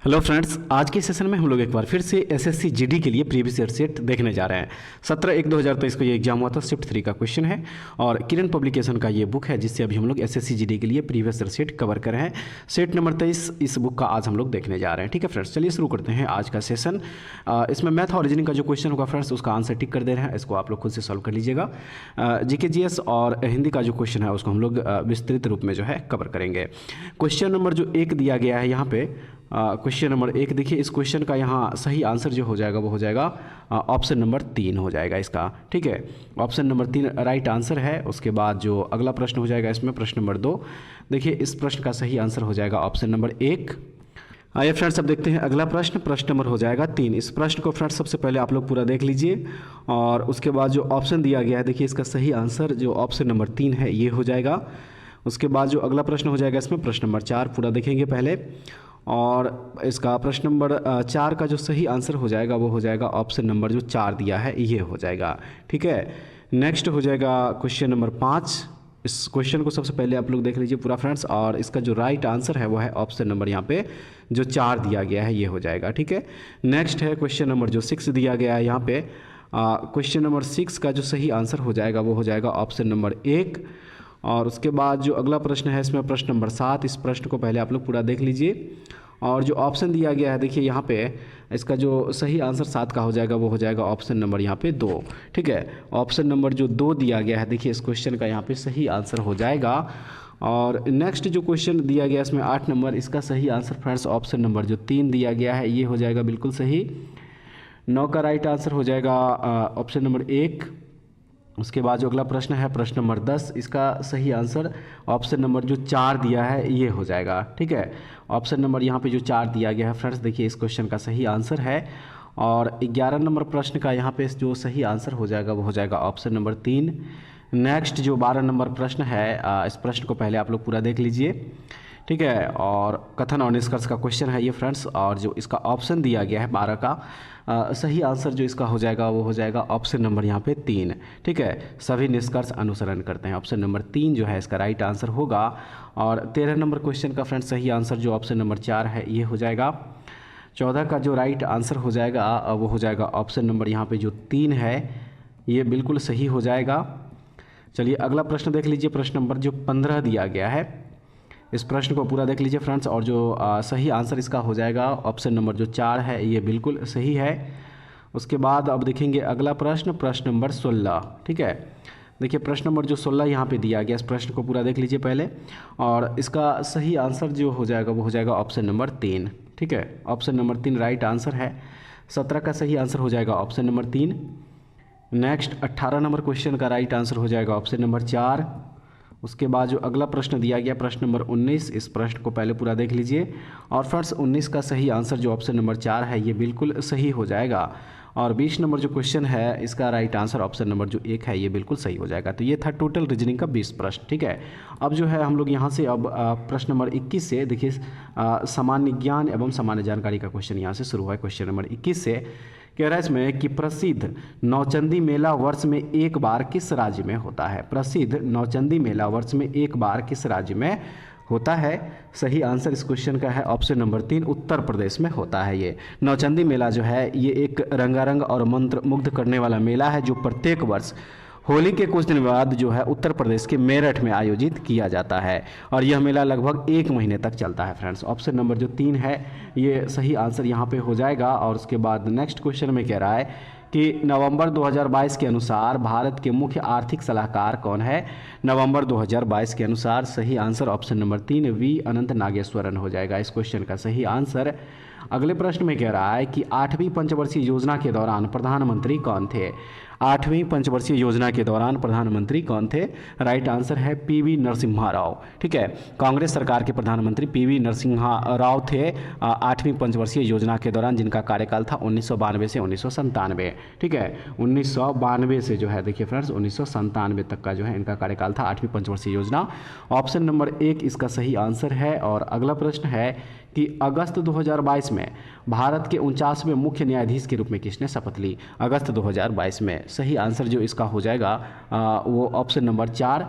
Hello friends, आज के session में हम लोग एक बार फिर से एसएससी जीडी के लिए प्रीवियस ईयर सेट देखने जा रहे हैं। 17/1/2023 को ये एग्जाम हुआ था। शिफ्ट 3 का क्वेश्चन है और किरण पब्लिकेशन का ये बुक है जिससे अभी हम लोग एसएससी जीडी के लिए प्रीवियस ईयर सेट कवर कर रहे हैं। सेट नंबर 23 इस बुक का आज हम लोग देखने जा रहे हैं। ठीक है फ्रेंड्स, चलिए शुरू करते हैं आज का सेशन। इसमें मैथ और रीजनिंग का जो क्वेश्चन होगा फ्रेंड्स उसका आंसर टिक कर दे रहे हैं, इसको आप लोग खुद से सॉल्व कर लीजिएगा। जीके जीएस और हिंदी का जो क्वेश्चन है उसको हम लोग विस्तृत रूप में जो है कवर करेंगे। क्वेश्चन नंबर जो 1 दिया गया है यहाँ पे, क्वेश्चन नंबर 1 देखिए, इस क्वेश्चन का यहाँ सही आंसर जो हो जाएगा वो हो जाएगा ऑप्शन नंबर 3 हो जाएगा इसका। ठीक है, ऑप्शन नंबर 3 राइट आंसर है। उसके बाद जो अगला प्रश्न हो जाएगा इसमें प्रश्न नंबर 2, देखिए इस प्रश्न का सही आंसर हो जाएगा ऑप्शन नंबर 1। आइए फ्रेंड्स, अब देखते हैं अगला प्रश्न। प्रश्न नंबर हो जाएगा 3। इस प्रश्न को फ्रेंड्स सबसे पहले आप लोग पूरा देख लीजिए और उसके बाद जो ऑप्शन दिया गया है देखिए इसका सही आंसर जो ऑप्शन नंबर 3 है ये हो जाएगा। उसके बाद जो अगला प्रश्न हो जाएगा इसमें प्रश्न नंबर 4 पूरा देखेंगे पहले, और इसका प्रश्न नंबर 4 का जो सही आंसर हो जाएगा वो हो जाएगा ऑप्शन नंबर जो 4 दिया है ये हो जाएगा। ठीक है, नेक्स्ट हो जाएगा क्वेश्चन नंबर 5। इस क्वेश्चन को सबसे पहले आप लोग देख लीजिए पूरा फ्रेंड्स, और इसका जो राइट आंसर है वो है ऑप्शन नंबर यहाँ पे जो 4 दिया गया है ये हो जाएगा। ठीक है, नेक्स्ट है क्वेश्चन नंबर जो 6 दिया गया है यहाँ पे। क्वेश्चन नंबर 6 का जो सही आंसर हो जाएगा वो हो जाएगा ऑप्शन नंबर 1। और उसके बाद जो अगला प्रश्न है इसमें प्रश्न नंबर 7। इस प्रश्न को पहले आप लोग पूरा देख लीजिए और जो ऑप्शन दिया गया है देखिए यहाँ पे इसका जो सही आंसर 7 का हो जाएगा वो हो जाएगा ऑप्शन नंबर यहाँ पे 2। ठीक है, ऑप्शन नंबर जो 2 दिया गया है देखिए इस क्वेश्चन का यहाँ पे सही आंसर हो जाएगा। और नेक्स्ट जो क्वेश्चन दिया गया इसमें 8 नंबर, इसका सही आंसर फ्रेंड्स ऑप्शन नंबर जो 3 दिया गया है ये हो जाएगा बिल्कुल सही। 9 का राइट आंसर हो जाएगा ऑप्शन नंबर 1। उसके बाद जो अगला प्रश्न है प्रश्न नंबर 10, इसका सही आंसर ऑप्शन नंबर जो 4 दिया है ये हो जाएगा। ठीक है, ऑप्शन नंबर यहाँ पे जो 4 दिया गया है फ्रेंड्स देखिए इस क्वेश्चन का सही आंसर है। और 11 नंबर प्रश्न का यहाँ पे जो सही आंसर हो जाएगा वो हो जाएगा ऑप्शन नंबर 3। नेक्स्ट जो 12 नंबर प्रश्न है इस प्रश्न को पहले आप लोग पूरा देख लीजिए। ठीक है, और कथन और निष्कर्ष का क्वेश्चन है ये फ्रेंड्स, और जो इसका ऑप्शन दिया गया है 12 का सही आंसर जो इसका हो जाएगा वो हो जाएगा ऑप्शन नंबर यहाँ पे 3। ठीक है, सभी निष्कर्ष अनुसरण करते हैं, ऑप्शन नंबर 3 जो है इसका राइट आंसर होगा। और 13 नंबर क्वेश्चन का फ्रेंड्स सही आंसर जो ऑप्शन नंबर 4 है ये हो जाएगा। 14 का जो राइट आंसर हो जाएगा वो हो जाएगा ऑप्शन नंबर यहाँ पे जो 3 है ये बिल्कुल सही हो जाएगा। चलिए अगला प्रश्न देख लीजिए, प्रश्न नंबर जो 15 दिया गया है इस प्रश्न को पूरा देख लीजिए फ्रेंड्स, और जो सही आंसर इसका हो जाएगा ऑप्शन नंबर जो 4 है ये बिल्कुल सही है। उसके बाद अब देखेंगे अगला प्रश्न, प्रश्न नंबर 16। ठीक है, देखिए प्रश्न नंबर जो 16 यहाँ पे दिया गया, इस प्रश्न को पूरा देख लीजिए पहले, और इसका सही आंसर जो हो जाएगा वो हो जाएगा ऑप्शन नंबर 3। ठीक है, ऑप्शन नंबर 3 राइट आंसर है। 17 का सही आंसर हो जाएगा option number 3। Next 18 number question का राइट आंसर हो जाएगा ऑप्शन नंबर 4। उसके बाद जो अगला प्रश्न दिया गया प्रश्न नंबर 19, इस प्रश्न को पहले पूरा देख लीजिए और फ्रेंड्स 19 का सही आंसर जो ऑप्शन नंबर 4 है ये बिल्कुल सही हो जाएगा। और 20 नंबर जो क्वेश्चन है इसका राइट आंसर ऑप्शन नंबर जो 1 है ये बिल्कुल सही हो जाएगा। तो ये था टोटल रीजनिंग का 20 प्रश्न। ठीक है, अब जो है हम लोग यहाँ से अब प्रश्न नंबर 21 से देखिए सामान्य ज्ञान एवं सामान्य जानकारी का क्वेश्चन यहाँ से शुरू हुआ है। क्वेश्चन नंबर 21 से कह रहा है इसमें कि प्रसिद्ध नौचंदी मेला वर्ष में एक बार किस राज्य में होता है। प्रसिद्ध नौचंदी मेला वर्ष में एक बार किस राज्य में होता है। सही आंसर इस क्वेश्चन का है ऑप्शन नंबर 3, उत्तर प्रदेश में होता है। ये नौचंदी मेला जो है ये एक रंगारंग और मंत्र मुग्ध करने वाला मेला है जो प्रत्येक वर्ष होली के कुछ दिन बाद जो है उत्तर प्रदेश के मेरठ में आयोजित किया जाता है, और यह मेला लगभग 1 महीने तक चलता है फ्रेंड्स। ऑप्शन नंबर जो 3 है ये सही आंसर यहाँ पे हो जाएगा। और उसके बाद नेक्स्ट क्वेश्चन में कह रहा है कि नवंबर 2022 के अनुसार भारत के मुख्य आर्थिक सलाहकार कौन है। नवंबर 2022 के अनुसार सही आंसर ऑप्शन नंबर 3 वी अनंत नागेश्वरन हो जाएगा इस क्वेश्चन का सही आंसर। अगले प्रश्न में कह रहा है कि 8वीं पंचवर्षीय योजना के दौरान प्रधानमंत्री कौन थे। 8वीं पंचवर्षीय योजना के दौरान प्रधानमंत्री कौन थे। राइट आंसर है पीवी नरसिम्हा राव। ठीक है, कांग्रेस सरकार के प्रधानमंत्री पीवी नरसिम्हा राव थे 8वीं पंचवर्षीय योजना के दौरान, जिनका कार्यकाल था 1992 से 1997। ठीक है, 1992 से जो है देखिए फ्रेंड्स 1997 तक का जो है इनका कार्यकाल था 8वीं पंचवर्षीय योजना। ऑप्शन नंबर 1 इसका सही आंसर है। और अगला प्रश्न है कि अगस्त 2022 में भारत के 49वें मुख्य न्यायाधीश के रूप में किसने शपथ ली। अगस्त 2022 में सही आंसर जो इसका हो जाएगा वो ऑप्शन नंबर 4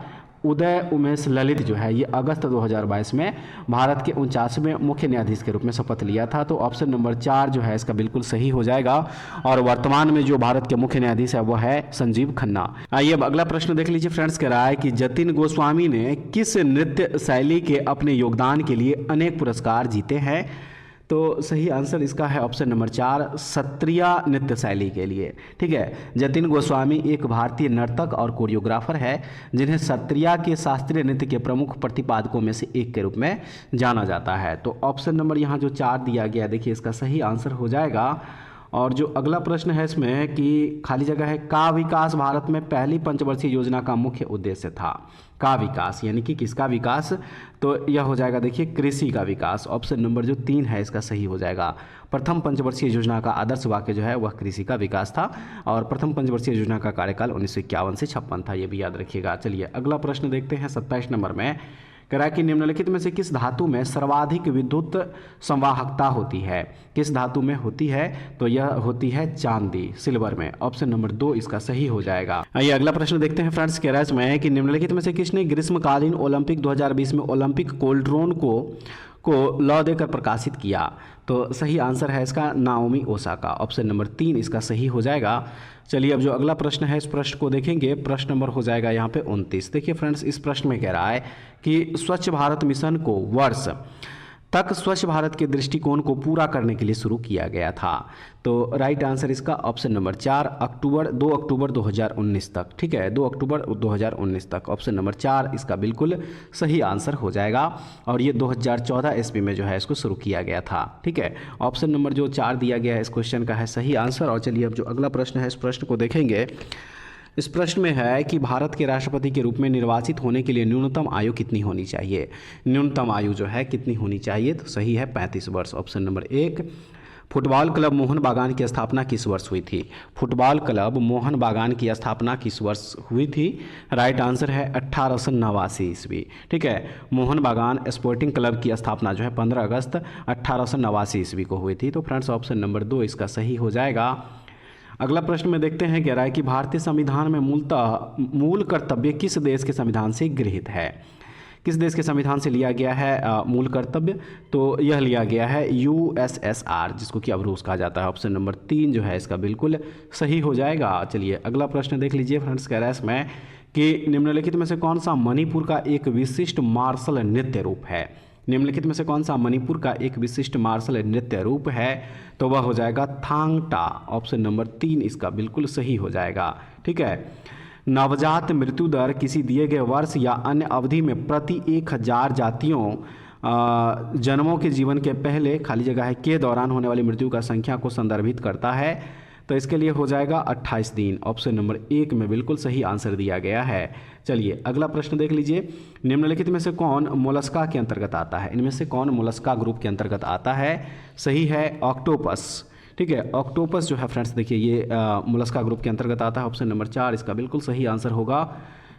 उदय उमेश ललित जो है ये अगस्त 2022 में भारत के 49वें मुख्य न्यायाधीश के रूप में शपथ लिया था। तो ऑप्शन नंबर 4 जो है इसका बिल्कुल सही हो जाएगा। और वर्तमान में जो भारत के मुख्य न्यायाधीश है वो है संजीव खन्ना। आइए अब अगला प्रश्न देख लीजिए फ्रेंड्स, कह रहा है कि जतिन गोस्वामी ने किस नृत्य शैली के अपने योगदान के लिए अनेक पुरस्कार जीते हैं। तो सही आंसर इसका है ऑप्शन नंबर 4, सत्रिय नृत्य शैली के लिए। ठीक है, जतिन गोस्वामी एक भारतीय नर्तक और कोरियोग्राफर है जिन्हें सत्रिया के शास्त्रीय नृत्य के प्रमुख प्रतिपादकों में से एक के रूप में जाना जाता है। तो ऑप्शन नंबर यहाँ जो 4 दिया गया, देखिए इसका सही आंसर हो जाएगा। और जो अगला प्रश्न है इसमें कि खाली जगह है, का विकास भारत में पहली पंचवर्षीय योजना का मुख्य उद्देश्य था। का विकास यानी कि किसका विकास, तो यह हो जाएगा देखिए कृषि का विकास। ऑप्शन नंबर जो 3 है इसका सही हो जाएगा। प्रथम पंचवर्षीय योजना का आदर्श वाक्य जो है वह कृषि का विकास था और प्रथम पंचवर्षीय योजना का कार्यकाल 1951 से 56 था, ये भी याद रखिएगा। चलिए अगला प्रश्न देखते हैं 27 नंबर में, कह रहा है कि निम्नलिखित में से किस धातु में सर्वाधिक विद्युत संवाहकता होती है। किस धातु में होती है, तो यह होती है चांदी, सिल्वर में। ऑप्शन नंबर 2 इसका सही हो जाएगा। आइए अगला प्रश्न देखते हैं फ्रेंड्स, कह रहा है इसमें कि निम्नलिखित में से किसने ग्रीष्मकालीन ओलंपिक 2020 में ओलंपिक कोल्ड्रोन को लौ देकर प्रकाशित किया। तो सही आंसर है इसका नाओमी ओसाका। ऑप्शन नंबर 3 इसका सही हो जाएगा। चलिए अब जो अगला प्रश्न है इस प्रश्न को देखेंगे। प्रश्न नंबर हो जाएगा यहाँ पे 29। देखिए फ्रेंड्स, इस प्रश्न में कह रहा है कि स्वच्छ भारत मिशन को वर्ष तक स्वच्छ भारत के दृष्टिकोण को पूरा करने के लिए शुरू किया गया था। तो राइट आंसर इसका ऑप्शन नंबर 4, 2 अक्टूबर 2019 तक। ठीक है, 2 अक्टूबर 2019 तक। ऑप्शन नंबर 4 इसका बिल्कुल सही आंसर हो जाएगा। और ये 2014 ईस्वी में जो है इसको शुरू किया गया था। ठीक है, ऑप्शन नंबर जो 4 दिया गया है इस क्वेश्चन का है सही आंसर। और चलिए अब जो अगला प्रश्न है इस प्रश्न को देखेंगे। इस प्रश्न में है कि भारत के राष्ट्रपति के रूप में निर्वाचित होने के लिए न्यूनतम आयु कितनी होनी चाहिए। न्यूनतम आयु जो है कितनी होनी चाहिए, तो सही है 35 वर्ष। Option number 1। Football club Mohan बागान की स्थापना किस वर्ष हुई थी। फुटबॉल क्लब मोहन बागान की स्थापना किस वर्ष हुई थी। राइट आंसर है 1889 ईस्वी। ठीक है, मोहन बागान स्पोर्टिंग क्लब की स्थापना जो है 15 अगस्त 1889 ईस्वी को हुई थी। तो फ्रेंड्स ऑप्शन नंबर 2 इसका सही हो जाएगा। अगला प्रश्न में देखते हैं, कह रहा है कि भारतीय संविधान में मूल कर्तव्य किस देश के संविधान से गृहीत है। किस देश के संविधान से लिया गया है मूल कर्तव्य, तो यह लिया गया है USSR, जिसको कि अब रूस कहा जाता है। ऑप्शन नंबर 3 जो है इसका बिल्कुल सही हो जाएगा। चलिए अगला प्रश्न देख लीजिए फ्रेंड्स, कह रहा है इसमें कि निम्नलिखित में से कौन सा मणिपुर का एक विशिष्ट मार्शल नृत्य रूप है। निम्नलिखित में से कौन सा मणिपुर का एक विशिष्ट मार्शल नृत्य रूप है, तो वह हो जाएगा थांगटा। ऑप्शन नंबर 3 इसका बिल्कुल सही हो जाएगा। ठीक है, नवजात मृत्यु दर किसी दिए गए वर्ष या अन्य अवधि में प्रति 1000 जातियों जन्मों के जीवन के पहले खाली जगह है के दौरान होने वाली मृत्यु का संख्या को संदर्भित करता है। तो इसके लिए हो जाएगा 28 दिन। ऑप्शन नंबर 1 में बिल्कुल सही आंसर दिया गया है। चलिए अगला प्रश्न देख लीजिए। निम्नलिखित में से कौन मोलस्का के अंतर्गत आता है। इनमें से कौन मोलस्का ग्रुप के अंतर्गत आता है। सही है ऑक्टोपस। ठीक है, ऑक्टोपस जो है फ्रेंड्स देखिए ये मोलस्का ग्रुप के अंतर्गत आता है। ऑप्शन नंबर 4 इसका बिल्कुल सही आंसर होगा।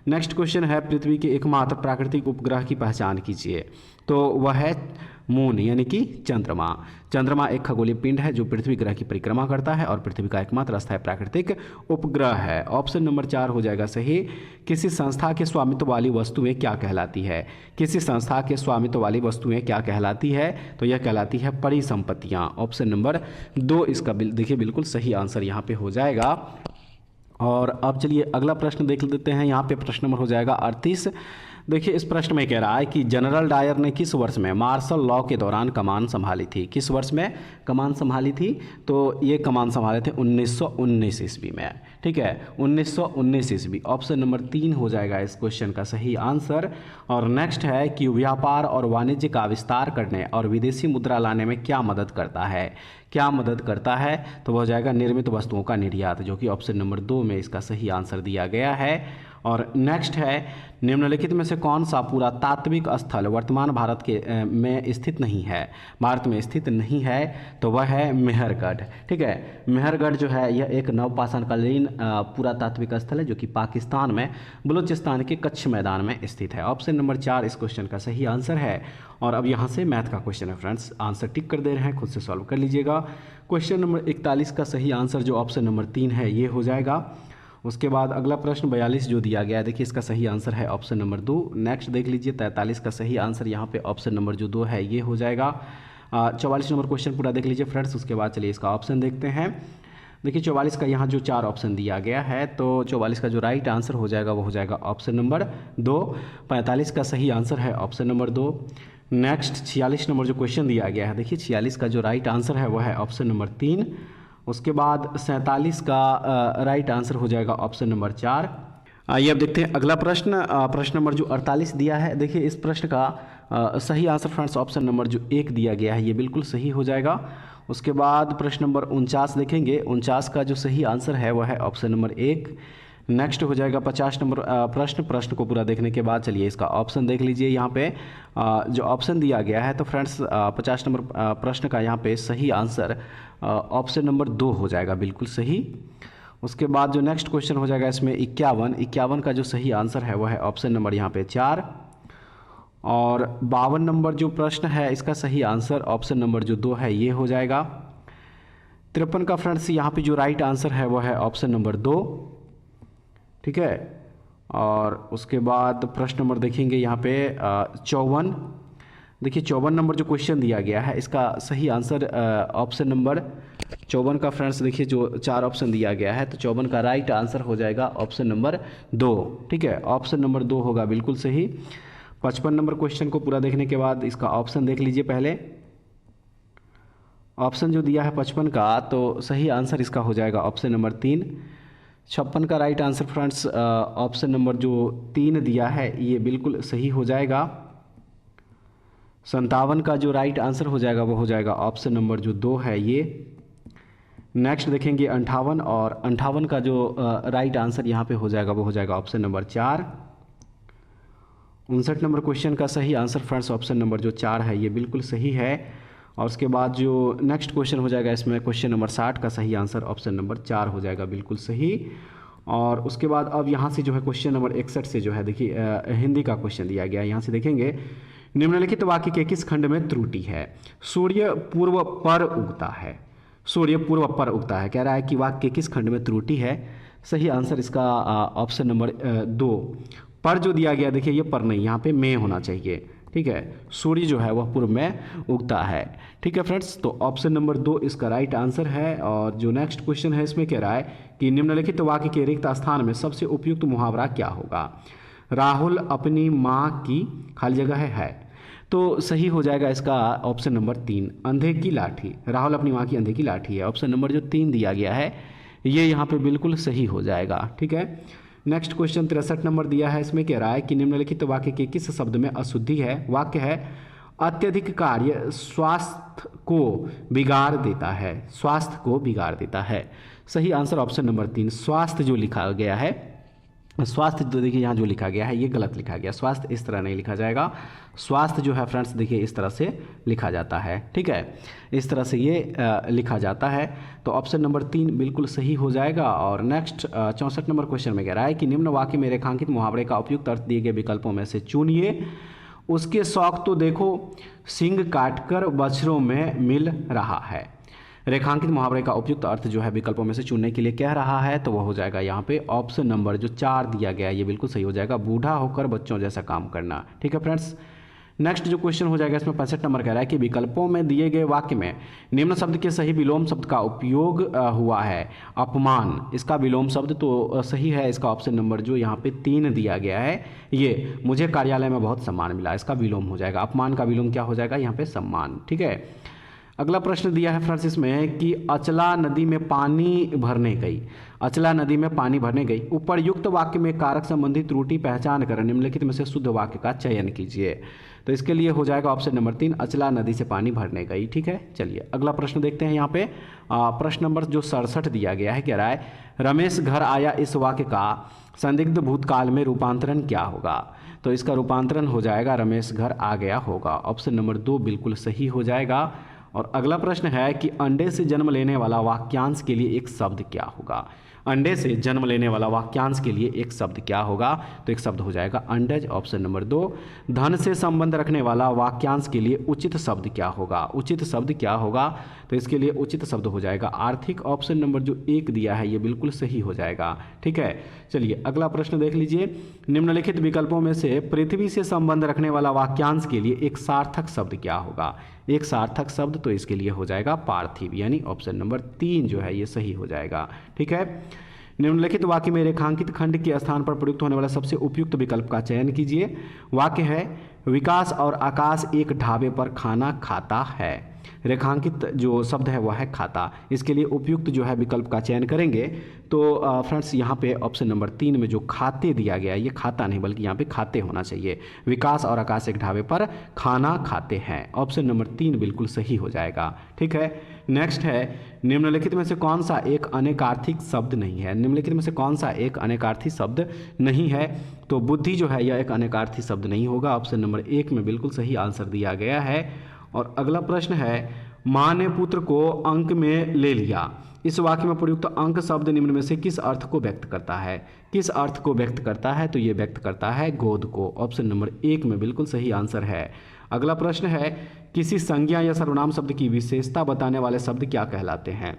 नेक्स्ट क्वेश्चन है, पृथ्वी के एकमात्र प्राकृतिक उपग्रह की पहचान कीजिए। तो वह है मून यानी कि चंद्रमा। चंद्रमा एक खगोलीय पिंड है जो पृथ्वी ग्रह की परिक्रमा करता है और पृथ्वी का एकमात्र अस्थायी प्राकृतिक उपग्रह है। ऑप्शन नंबर 4 हो जाएगा सही। किसी संस्था के स्वामित्व वाली वस्तुएं क्या कहलाती है। किसी संस्था के स्वामित्व वाली वस्तुएं क्या कहलाती है, तो यह कहलाती है परिसंपत्तियां। ऑप्शन नंबर 2 इसका देखिए बिल्कुल सही आंसर यहाँ पे हो जाएगा। और अब चलिए अगला प्रश्न देख लेते हैं। यहाँ पे प्रश्न नंबर हो जाएगा 38। देखिए इस प्रश्न में कह रहा है कि जनरल डायर ने किस वर्ष में मार्शल लॉ के दौरान कमान संभाली थी। किस वर्ष में कमान संभाली थी, तो ये कमान संभाले थे 1919 ईस्वी में। ठीक है, 1919 ईस्वी। ऑप्शन नंबर 3 हो जाएगा इस क्वेश्चन का सही आंसर। और नेक्स्ट है कि व्यापार और वाणिज्य का विस्तार करने और विदेशी मुद्रा लाने में क्या मदद करता है। क्या मदद करता है, तो वह हो जाएगा निर्मित वस्तुओं का निर्यात, जो कि ऑप्शन नंबर 2 में इसका सही आंसर दिया गया है। और नेक्स्ट है, निम्नलिखित में से कौन सा पुरातात्विक स्थल वर्तमान भारत के में स्थित नहीं है। भारत में स्थित नहीं है, तो वह है मेहरगढ़। ठीक है, मेहरगढ़ जो है यह एक नवपाषाणकालीन पुरातात्विक स्थल है जो कि पाकिस्तान में बलूचिस्तान के कच्छ मैदान में स्थित है। ऑप्शन नंबर 4 इस क्वेश्चन का सही आंसर है। और अब यहाँ से मैथ का क्वेश्चन है फ्रेंड्स, आंसर टिक कर दे रहे हैं, खुद से सॉल्व कर लीजिएगा। क्वेश्चन नंबर 41 का सही आंसर जो ऑप्शन नंबर 3 है ये हो जाएगा। उसके बाद अगला प्रश्न 42 जो दिया गया है, देखिए इसका सही आंसर है ऑप्शन नंबर 2। नेक्स्ट देख लीजिए 43 का सही आंसर यहाँ पे ऑप्शन नंबर जो 2 है ये हो जाएगा। 44 नंबर क्वेश्चन पूरा देख लीजिए फ्रेंड्स। उसके बाद चलिए इसका ऑप्शन देखते हैं। देखिए 44 का यहाँ जो 4 ऑप्शन दिया गया है, तो 44 का जो राइट आंसर हो जाएगा वो हो जाएगा ऑप्शन नंबर 2। 45 का सही आंसर है ऑप्शन नंबर 2। नेक्स्ट 46 नंबर जो क्वेश्चन दिया गया है, देखिए 46 का जो राइट आंसर है वो है ऑप्शन नंबर 3। उसके बाद 47 का राइट आंसर हो जाएगा ऑप्शन नंबर 4। आइए अब देखते हैं अगला प्रश्न। प्रश्न नंबर जो 48 दिया है, देखिए इस प्रश्न का सही आंसर फ्रेंड्स ऑप्शन नंबर जो 1 दिया गया है ये बिल्कुल सही हो जाएगा। उसके बाद प्रश्न नंबर 49 देखेंगे, 49 का जो सही आंसर है वह है ऑप्शन नंबर 1। नेक्स्ट हो जाएगा 50 नंबर प्रश्न को पूरा देखने के बाद चलिए इसका ऑप्शन देख लीजिए। यहाँ पे जो ऑप्शन दिया गया है, तो फ्रेंड्स 50 नंबर प्रश्न का यहाँ पे सही आंसर ऑप्शन नंबर 2 हो जाएगा, बिल्कुल सही। उसके बाद जो नेक्स्ट क्वेश्चन हो जाएगा इसमें 51 का जो सही आंसर है वह है ऑप्शन नंबर यहाँ पे 4। और 52 नंबर जो प्रश्न है इसका सही आंसर ऑप्शन नंबर जो 2 है ये हो जाएगा। 53 का फ्रेंड्स यहाँ पे जो राइट आंसर है वो है ऑप्शन नंबर 2, ठीक है। और उसके बाद प्रश्न नंबर देखेंगे यहाँ पे 54। देखिए 54 नंबर जो क्वेश्चन दिया गया है इसका सही आंसर ऑप्शन नंबर 54 का फ्रेंड्स देखिए जो 4 ऑप्शन दिया गया है, तो 54 का राइट आंसर हो जाएगा ऑप्शन नंबर 2, ठीक है। ऑप्शन नंबर 2 होगा बिल्कुल सही। 55 नंबर क्वेश्चन को पूरा देखने के बाद इसका ऑप्शन देख लीजिए। पहले ऑप्शन जो दिया है 55 का, तो सही आंसर इसका हो जाएगा ऑप्शन नंबर 3। 56 का right answer friends option number जो 3 दिया है ये बिल्कुल सही हो जाएगा। 57 का जो राइट आंसर हो जाएगा वो हो जाएगा ऑप्शन नंबर जो 2 है ये। नेक्स्ट देखेंगे 58, और 58 का जो राइट आंसर यहाँ पे हो जाएगा वो हो जाएगा ऑप्शन नंबर 4। 59 नंबर क्वेश्चन का सही आंसर फ्रेंड्स ऑप्शन नंबर जो 4 है ये बिल्कुल सही है। और उसके बाद जो नेक्स्ट क्वेश्चन हो जाएगा इसमें क्वेश्चन नंबर 60 का सही आंसर ऑप्शन नंबर 4 हो जाएगा, बिल्कुल सही। और उसके बाद अब यहाँ से जो है क्वेश्चन नंबर 61 से जो है देखिए हिंदी का क्वेश्चन दिया गया है। यहाँ से देखेंगे निम्नलिखित वाक्य के किस खंड में त्रुटि है? सूर्य पूर्व पर उगता है। सूर्य पूर्व पर उगता है, कह रहा है कि वाक्य के किस खंड में त्रुटि है? सही आंसर इसका ऑप्शन नंबर 2। पर जो दिया गया देखिए ये पर नहीं, यहाँ पे में होना चाहिए, ठीक है। सूर्य जो है वह पूर्व में उगता है, ठीक है फ्रेंड्स। तो ऑप्शन नंबर 2 इसका राइट आंसर है। और जो नेक्स्ट क्वेश्चन है इसमें कह रहा है कि निम्नलिखित वाक्य के रिक्त स्थान में सबसे उपयुक्त मुहावरा क्या होगा? राहुल अपनी माँ की खाली जगह है, तो सही हो जाएगा इसका ऑप्शन नंबर 3, अंधे की लाठी। राहुल अपनी माँ की अंधे की लाठी है, ऑप्शन नंबर जो 3 दिया गया है ये यहाँ पे बिल्कुल सही हो जाएगा, ठीक है। नेक्स्ट क्वेश्चन 63 नंबर दिया है, इसमें कह रहा है कि निम्नलिखित वाक्य के किस शब्द में अशुद्धि है? वाक्य है अत्यधिक कार्य स्वास्थ्य को बिगाड़ देता है, स्वास्थ्य को बिगाड़ देता है। सही आंसर ऑप्शन नंबर 3, स्वास्थ्य जो लिखा गया है, स्वास्थ्य तो देखिए यहाँ जो लिखा गया है ये गलत लिखा गया। स्वास्थ्य इस तरह नहीं लिखा जाएगा, स्वास्थ्य जो है फ्रेंड्स देखिए इस तरह से लिखा जाता है, ठीक है, इस तरह से ये लिखा जाता है। तो ऑप्शन नंबर 3 बिल्कुल सही हो जाएगा। और नेक्स्ट 64 नंबर क्वेश्चन में कह रहा है कि निम्न वाक्य में रेखांकित मुहावरे का उपयुक्त अर्थ दिए गए विकल्पों में से चुनिए। उसके शौक तो देखो, सींग काटकर बछड़ों में मिल रहा है। रेखांकित मुहावरे का उपयुक्त अर्थ जो है विकल्पों में से चुनने के लिए कह रहा है, तो वो हो जाएगा यहाँ पे ऑप्शन नंबर जो 4 दिया गया है ये बिल्कुल सही हो जाएगा, बूढ़ा होकर बच्चों जैसा काम करना, ठीक है फ्रेंड्स। नेक्स्ट जो क्वेश्चन हो जाएगा इसमें 65 नंबर कह रहा है कि विकल्पों में दिए गए वाक्य में निम्न शब्द के सही विलोम शब्द का उपयोग हुआ है। अपमान, इसका विलोम शब्द तो सही है, इसका ऑप्शन नंबर जो यहाँ पे 3 दिया गया है ये, मुझे कार्यालय में बहुत सम्मान मिला, इसका विलोम हो जाएगा। अपमान का विलोम क्या हो जाएगा यहाँ पे? सम्मान, ठीक है। अगला प्रश्न दिया है फ्रेंड्स इसमें कि अचला नदी में पानी भरने गई, अचला नदी में पानी भरने गई। उपरयुक्त वाक्य में कारक संबंधी त्रुटि पहचान कर निम्नलिखित में से शुद्ध वाक्य का चयन कीजिए। तो इसके लिए हो जाएगा ऑप्शन नंबर 3, अचला नदी से पानी भरने गई, ठीक है। चलिए अगला प्रश्न देखते हैं। यहाँ पे प्रश्न नंबर जो 67 दिया गया है, कह रहा है रमेश घर आया, इस वाक्य का संदिग्ध भूतकाल में रूपांतरण क्या होगा? तो इसका रूपांतरण हो जाएगा रमेश घर आ गया होगा, ऑप्शन नंबर 2 बिल्कुल सही हो जाएगा। और अगला प्रश्न है कि अंडे से जन्म लेने वाला वाक्यांश के लिए एक शब्द क्या होगा? अंडे से जन्म लेने वाला वाक्यांश के लिए एक शब्द क्या होगा? तो एक शब्द हो जाएगा अंडज, ऑप्शन नंबर 2। धन से संबंध रखने वाला वाक्यांश के लिए उचित शब्द क्या होगा? उचित शब्द क्या होगा? तो इसके लिए उचित शब्द हो जाएगा आर्थिक, ऑप्शन नंबर जो 1 दिया है ये बिल्कुल सही हो जाएगा। ठीक है, चलिए अगला प्रश्न देख लीजिए। निम्नलिखित विकल्पों में से पृथ्वी से संबंध रखने वाला वाक्यांश के लिए एक सार्थक शब्द क्या होगा? एक सार्थक शब्द, तो इसके लिए हो जाएगा पार्थिव, यानी ऑप्शन नंबर 3 जो है ये सही हो जाएगा। ठीक है, निम्नलिखित वाक्य में रेखांकित खंड के स्थान पर प्रयुक्त होने वाला सबसे उपयुक्त विकल्प का चयन कीजिए। वाक्य है विकास और आकाश एक ढाबे पर खाना खाता है। रेखांकित जो शब्द है वह है खाता। इसके लिए उपयुक्त जो है विकल्प का चयन करेंगे तो फ्रेंड्स यहाँ पे ऑप्शन नंबर 3 में जो खाते दिया गया है ये खाता नहीं बल्कि यहाँ पे खाते होना चाहिए। विकास और आकाश एक ढाबे पर खाना खाते हैं, ऑप्शन नंबर 3 बिल्कुल सही हो जाएगा। ठीक है, नेक्स्ट है निम्नलिखित में से कौन सा एक अनेकार्थिक शब्द नहीं है? निम्नलिखित में से कौन सा एक अनेकार्थी शब्द नहीं है? तो बुद्धि जो है यह एक अनेकार्थी शब्द नहीं होगा, ऑप्शन नंबर 1 में बिल्कुल सही आंसर दिया गया है। और अगला प्रश्न है माँ ने पुत्र को अंक में ले लिया। इस वाक्य में प्रयुक्त अंक शब्द निम्न में से किस अर्थ को व्यक्त करता है? किस अर्थ को व्यक्त करता है? तो ये व्यक्त करता है गोद को, ऑप्शन नंबर 1 में बिल्कुल सही आंसर है। अगला प्रश्न है किसी संज्ञा या सर्वनाम शब्द की विशेषता बताने वाले शब्द क्या कहलाते हैं?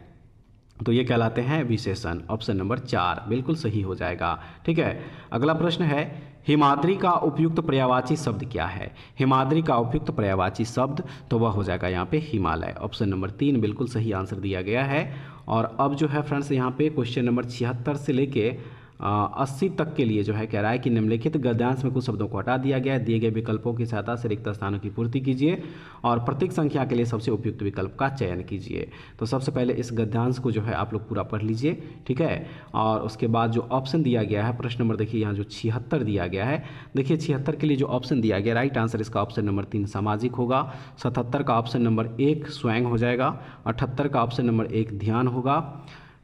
तो ये कहलाते हैं विशेषण, ऑप्शन नंबर 4 बिल्कुल सही हो जाएगा। ठीक है, अगला प्रश्न है हिमाद्री का उपयुक्त पर्यायवाची शब्द क्या है? हिमाद्री का उपयुक्त पर्यायवाची शब्द तो वह हो जाएगा यहाँ पे हिमालय, ऑप्शन नंबर 3 बिल्कुल सही आंसर दिया गया है। और अब जो है फ्रेंड्स यहाँ पे क्वेश्चन नंबर 76 से लेके 80 तक के लिए जो है कह रहा है कि निम्नलिखित गद्यांश में कुछ शब्दों को हटा दिया गया है। दिए गए विकल्पों की सहायता से रिक्त स्थानों की पूर्ति कीजिए और प्रत्येक संख्या के लिए सबसे उपयुक्त विकल्प का चयन कीजिए। तो सबसे पहले इस गद्यांश को जो है आप लोग पूरा पढ़ लीजिए। ठीक है, और उसके बाद जो ऑप्शन दिया गया है प्रश्न नंबर देखिए यहाँ जो 76 दिया गया है, देखिए 76 के लिए जो ऑप्शन दिया गया राइट आंसर इसका ऑप्शन नंबर 3 सामाजिक होगा। 77 का ऑप्शन नंबर 1 स्वयं हो जाएगा। 78 का ऑप्शन नंबर 1 ध्यान होगा।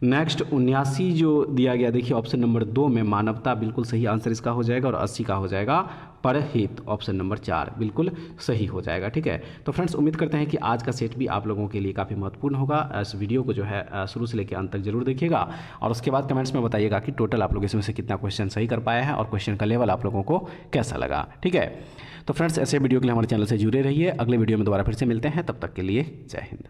नेक्स्ट 79 जो दिया गया देखिए ऑप्शन नंबर 2 में मानवता बिल्कुल सही आंसर इसका हो जाएगा। और 80 का हो जाएगा परहित, ऑप्शन नंबर 4 बिल्कुल सही हो जाएगा। ठीक है, तो फ्रेंड्स उम्मीद करते हैं कि आज का सेट भी आप लोगों के लिए काफ़ी महत्वपूर्ण होगा। इस वीडियो को जो है शुरू से लेकर अंत तक जरूर देखिएगा और उसके बाद कमेंट्स में बताइएगा कि टोटल आप लोग इसमें से कितना क्वेश्चन सही कर पाए हैं और क्वेश्चन का लेवल आप लोगों को कैसा लगा। ठीक है, तो फ्रेंड्स ऐसे वीडियो के लिए हमारे चैनल से जुड़े रहिए। अगले वीडियो में दोबारा फिर से मिलते हैं, तब तक के लिए जय हिंद।